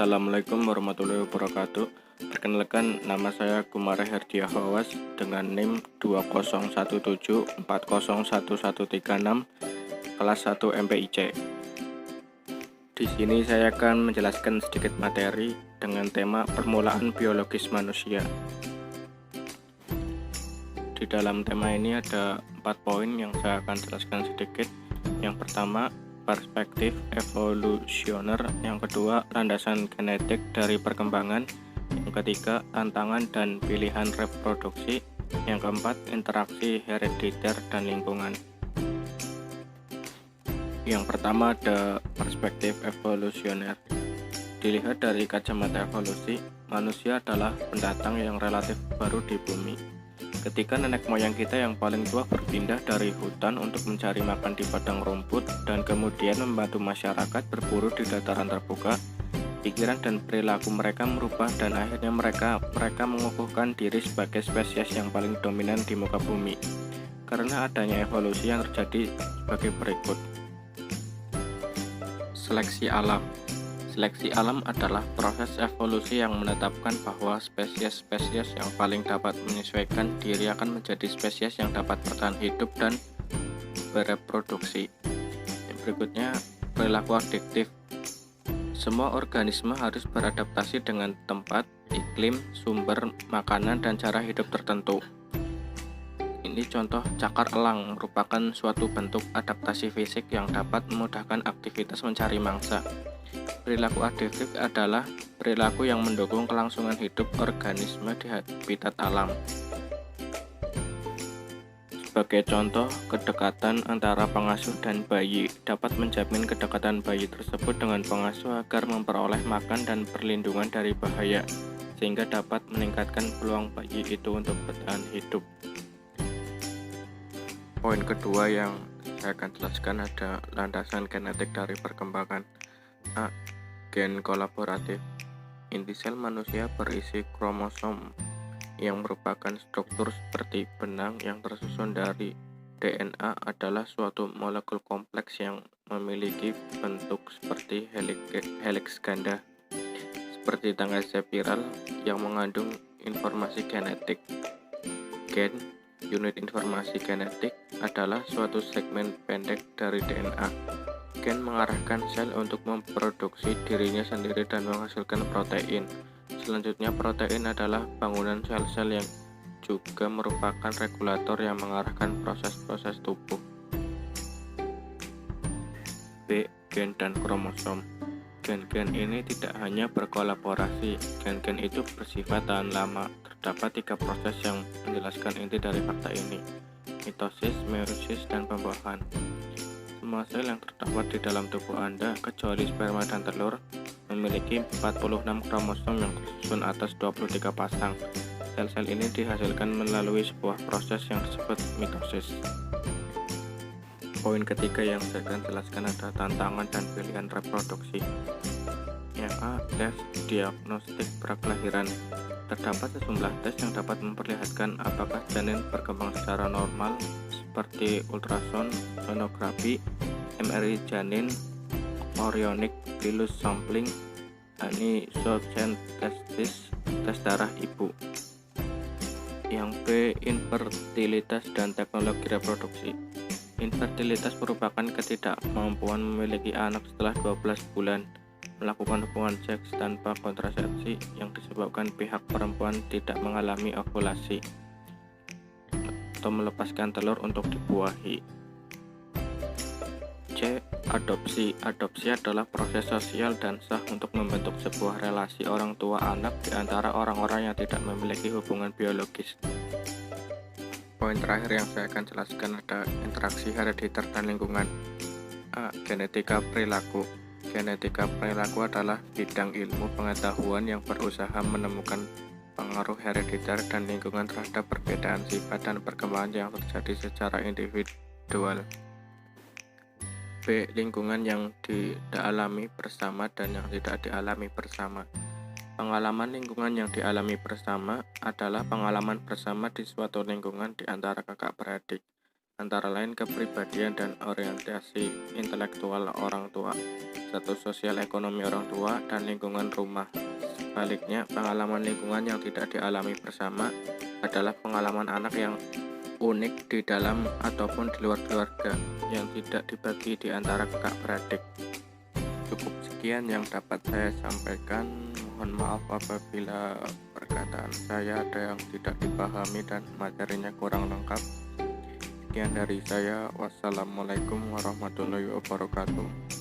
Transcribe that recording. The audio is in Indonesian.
Assalamualaikum warahmatullahi wabarakatuh. Perkenalkan, nama saya Kumara Herdiah Hawas dengan NIM 2017401136 kelas 1 MPIC. Di sini saya akan menjelaskan sedikit materi dengan tema permulaan biologis manusia. Di dalam tema ini ada 4 poin yang saya akan jelaskan sedikit. Yang pertama, perspektif evolusioner. Yang kedua, landasan genetik dari perkembangan. Yang ketiga, tantangan dan pilihan reproduksi. Yang keempat, interaksi herediter dan lingkungan. Yang pertama ada perspektif evolusioner. Dilihat dari kacamata evolusi, manusia adalah pendatang yang relatif baru di bumi. Ketika nenek moyang kita yang paling tua berpindah dari hutan untuk mencari makan di padang rumput dan kemudian membantu masyarakat berburu di dataran terbuka, pikiran dan perilaku mereka merubah dan akhirnya mereka mengukuhkan diri sebagai spesies yang paling dominan di muka bumi. Karena adanya evolusi yang terjadi sebagai berikut. Seleksi alam. Seleksi alam adalah proses evolusi yang menetapkan bahwa spesies-spesies yang paling dapat menyesuaikan diri akan menjadi spesies yang dapat bertahan hidup dan bereproduksi. Berikutnya, perilaku adaptif. Semua organisme harus beradaptasi dengan tempat, iklim, sumber makanan, dan cara hidup tertentu. Ini contoh cakar elang merupakan suatu bentuk adaptasi fisik yang dapat memudahkan aktivitas mencari mangsa. Perilaku adaptif adalah perilaku yang mendukung kelangsungan hidup organisme di habitat alam. Sebagai contoh, kedekatan antara pengasuh dan bayi dapat menjamin kedekatan bayi tersebut dengan pengasuh agar memperoleh makan dan perlindungan dari bahaya, sehingga dapat meningkatkan peluang bayi itu untuk bertahan hidup. Poin kedua yang saya akan jelaskan ada landasan genetik dari perkembangan. A. Gen kolaboratif. Inti sel manusia berisi kromosom yang merupakan struktur seperti benang yang tersusun dari DNA adalah suatu molekul kompleks yang memiliki bentuk seperti helix ganda, seperti tangga spiral yang mengandung informasi genetik. Gen, unit informasi genetik, adalah suatu segmen pendek dari DNA. Gen mengarahkan sel untuk memproduksi dirinya sendiri dan menghasilkan protein. Selanjutnya, protein adalah bangunan sel-sel yang juga merupakan regulator yang mengarahkan proses-proses tubuh. B. Gen dan kromosom. Gen-gen ini tidak hanya berkolaborasi, gen-gen itu bersifat tahan lama. Terdapat 3 proses yang menjelaskan inti dari fakta ini: mitosis, meiosis, dan pembuahan. Semua sel yang terdapat di dalam tubuh Anda, kecuali sperma dan telur, memiliki 46 kromosom yang tersusun atas 23 pasang. Sel-sel ini dihasilkan melalui sebuah proses yang disebut mitosis. Poin ketiga yang saya akan jelaskan adalah tantangan dan pilihan reproduksi. Yang A. Tes diagnostik prakelahiran. Terdapat sejumlah tes yang dapat memperlihatkan apakah janin berkembang secara normal, seperti ultrasound, sonografi, MRI janin, embryonic pilus sampling, anisotropin testis, tes darah ibu. Yang B. Infertilitas dan teknologi reproduksi. Infertilitas merupakan ketidakmampuan memiliki anak setelah 12 bulan melakukan hubungan seks tanpa kontrasepsi yang disebabkan pihak perempuan tidak mengalami ovulasi atau melepaskan telur untuk dibuahi. C. Adopsi. Adopsi adalah proses sosial dan sah untuk membentuk sebuah relasi orang tua anak di antara orang-orang yang tidak memiliki hubungan biologis. Poin terakhir yang saya akan jelaskan ada interaksi herediter dan lingkungan. A. Genetika perilaku. Genetika perilaku adalah bidang ilmu pengetahuan yang berusaha menemukan pengaruh herediter dan lingkungan terhadap perbedaan sifat dan perkembangan yang terjadi secara individual. B. Lingkungan yang dialami bersama dan yang tidak dialami bersama. Pengalaman lingkungan yang dialami bersama adalah pengalaman bersama di suatu lingkungan di antara kakak beradik, antara lain kepribadian dan orientasi intelektual orang tua. status sosial ekonomi orang tua, dan lingkungan rumah. Sebaliknya, pengalaman lingkungan yang tidak dialami bersama adalah pengalaman anak yang unik di dalam ataupun di luar keluarga, yang tidak dibagi di antara kakak beradik. Cukup sekian yang dapat saya sampaikan. Mohon maaf apabila perkataan saya ada yang tidak dipahami dan materinya kurang lengkap. Sekian dari saya. Wassalamualaikum warahmatullahi wabarakatuh.